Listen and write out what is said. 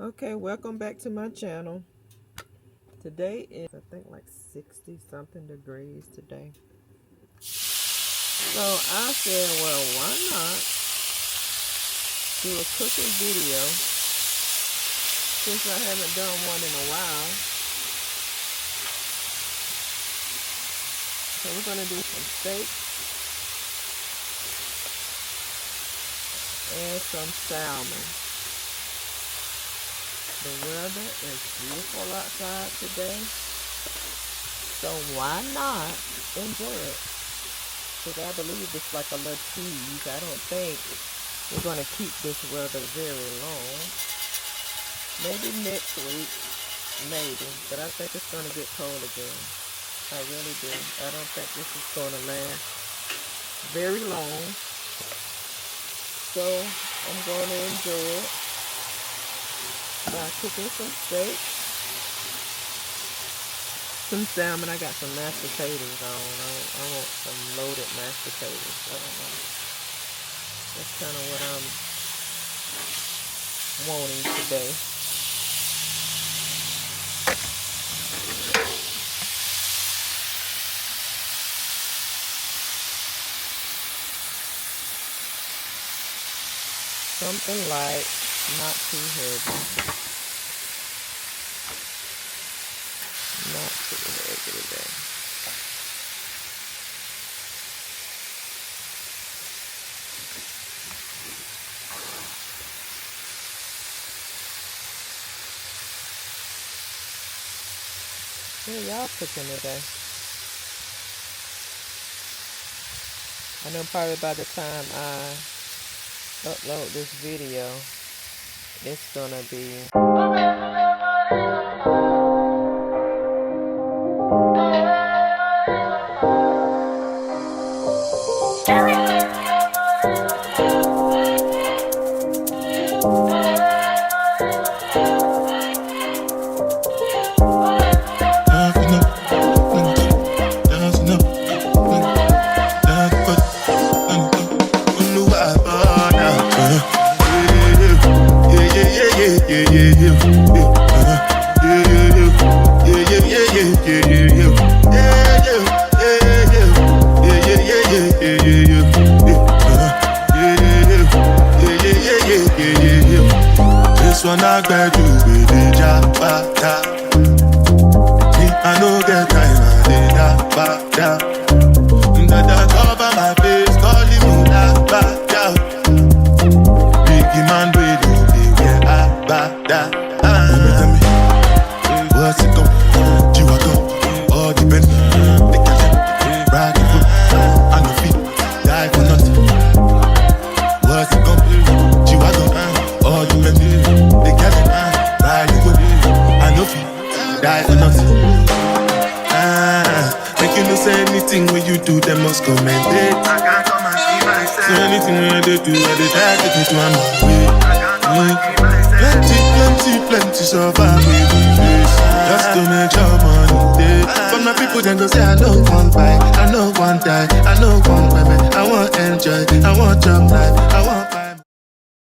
Okay, welcome back to my channel. Today is, I think, like 60 something degrees today. So I said, well, why not do a cooking video since I haven't done one in a while. So we're going to do some steak and some salmon. The weather is beautiful outside today, so why not enjoy it? Because I believe it's like a little tease. I don't think we're going to keep this weather very long. Maybe next week, maybe, but I think it's going to get cold again. I really do. I don't think this is going to last very long. So I'm going to enjoy it by cooking some steak, some salmon. I got some mashed potatoes on. I want some loaded mashed potatoes. I don't know. That's kind of what I'm wanting today. Something light, not too heavy. Not too heavy today. What y'all cooking today? I know probably by the time I upload this video, it's gonna be this one I beg you with the jabata. Me, I no get time, I did that bada. That cover my face, calling me that bada. Biggie man, we don't be where I bada. Tell me, what's it go? Chihuahua, all the men, they can't ride the foot. I no feet, die for nothing. What's it go? Chihuahua, all the men, they can't ride the foot. I no feet, die for nothing. Make you no say anything when you do, they must comment it. I can't come and see myself. So anything when they do, I they try to take it to my way. I can't come and see myself. Plenty survive with the face. Just to make your money day. But my people then go say I know one buy, I know one die, I know one women. I want enjoy, I want job life, I want